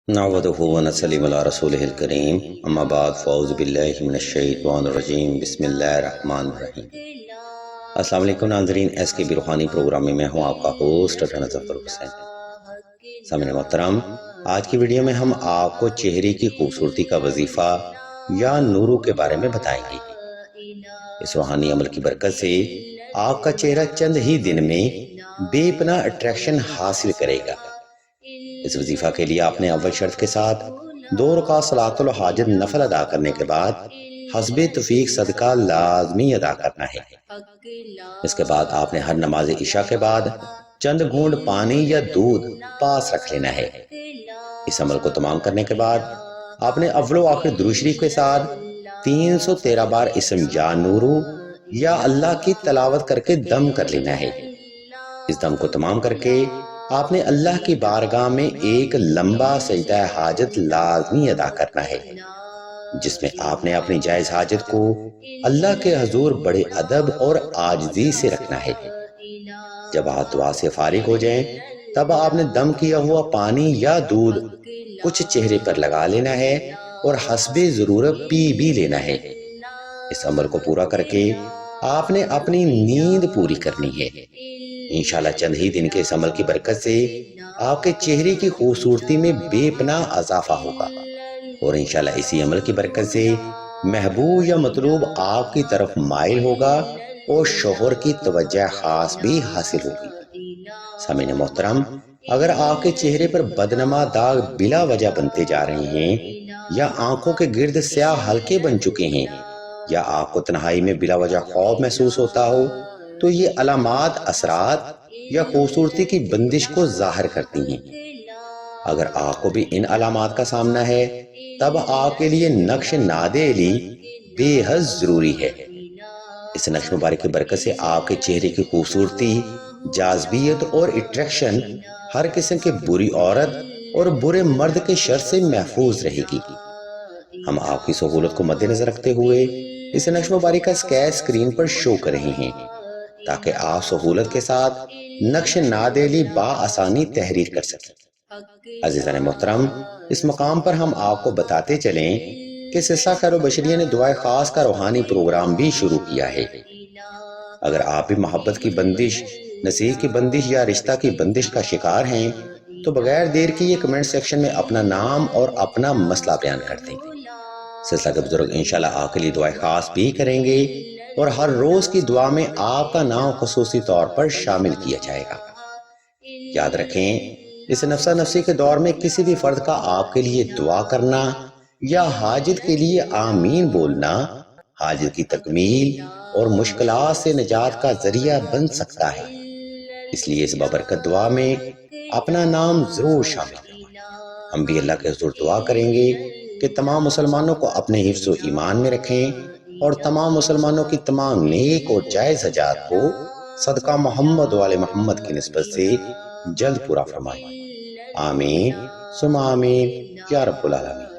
नहमदुहु व नसल्लिमु अला रसूलिहिल करीम अम्मा बाद फ़अऊज़ु बिल्लाहि मिनश शैतानिर रजीम बिस्मिल्लाहिर रहमानिर रहीम। अस्सलाम वालेकुम नाज़रीन, एसके बी रूहानी प्रोग्राम में मैं हूँ आपका होस्ट डॉक्टर ज़फ़र हुसैन। सामने मोहतरम, आज की वीडियो में हम आपको चेहरे की खूबसूरती का वजीफ़ा या नूरू के बारे में बताएंगे। इस रूहानी अमल की बरकत से आपका चेहरा चंद ही दिन में बेपनाह अट्रैक्शन हासिल करेगा। इस वजीफा के लिए आपने अव्वल शर्त के साथ 2 रकात सलातुल हाजत नफल अदा करने के बाद हस्बे तौफीक सदका लाजमी अदा करना है। इसके बाद आपने हर नमाज इशा के बाद चंद घूंट पानी या दूध पास रख लेना है। इस अमल को तमाम करने के बाद आपने अव्वल आखिर दुरूद शरीफ के साथ 313 बार इसम या नूरू या अल्लाह की तलावत करके दम कर लेना है। इस दम को तमाम करके आपने अल्लाह की बारगाह में एक लंबा सजदा हाजत लाजमी अदा करना है, जिसमें आपने अपनी जायज हाजत को अल्लाह के हजूर बड़े अदब और आजिज़ी से रखना है। जब आप दुआ से फारिग हो जाएं, तब आपने दम किया हुआ पानी या दूध कुछ चेहरे पर लगा लेना है और हस्बे ज़रूरत पी भी लेना है। इस अमल को पूरा करके आपने अपनी नींद पूरी करनी है। इंशाल्लाह चंद ही दिन के इस अमल की बरकत से आपके चेहरे की खूबसूरती में बेपनाह इजाफा होगा और इंशाल्लाह इसी अमल की बरकत से महबूब या मतलूब आपकी तरफ माइल होगा और शोहर की तवज्जो खास भी हासिल होगी। सामीन मोहतरम, अगर आपके चेहरे पर बदनमा दाग बिला वजह बनते जा रहे हैं या आंखों के गिर्द स्याह हल्के बन चुके हैं या आपको तन्हाई में बिला वजह खौफ महसूस होता हो, तो ये अलामात असरात या खूबसूरती की बंदिश को जाहिर करती हैं। अगर आपको भी इन अलामात का सामना है, तब आपके लिए नक्श नादे अली बेहद जरूरी है। इस नक्श मुबारक की बरकत से आपके चेहरे की खूबसूरती, जाज़बियत और अट्रैक्शन हर किस्म के बुरी औरत और बुरे मर्द के शर से महफूज रहेगी। हम आपकी सहूलत को मद्देनजर रखते हुए इस नक्श मुबारक का स्केच स्क्रीन पर शो कर रहे हैं, ताकि आप सहूलत के साथ नक्श नादेली बाआसानी तहरीर कर सकें। अज़ीज़ान मोहतरम, इस मकाम पर हम आपको बताते चलें कि सिलसिला खैर बशरिया ने दुआए खास का रूहानी प्रोग्राम भी शुरू किया है। अगर आप भी मोहब्बत की बंदिश, नसीब की बंदिश या रिश्ता की बंदिश का शिकार हैं, तो बगैर देर के ये कमेंट सेक्शन में अपना नाम और अपना मसला बयान कर दें। सिलसिला के बुजुर्ग इंशाल्लाह आपके लिए दुआएं खास भी करेंगे और हर रोज की दुआ में आपका नाम खुसूसी तौर पर शामिल किया जाएगा। याद रखें, इस नफ्सा नफ्सी के दौर में किसी भी फर्द का आपके लिए दुआ करना या हाजित के लिए आमीन बोलना हाजित की तकमील और मुश्किलात से निजात का जरिया बन सकता है। इसलिए इस बाबरकत दुआ में अपना नाम जरूर शामिल करवाएं। हम भी अल्लाह के हुजूर दुआ करेंगे कि तमाम मुसलमानों को अपने हिफ्ज़ व ईमान में रखें और तमाम मुसलमानों की तमाम नेक और जायज़ हजात को सदका मोहम्मद वाले मोहम्मद की निस्बत से जल्द पूरा फरमाएं। आमीन सुम्मा आमीन या रब्बुल आलमीन।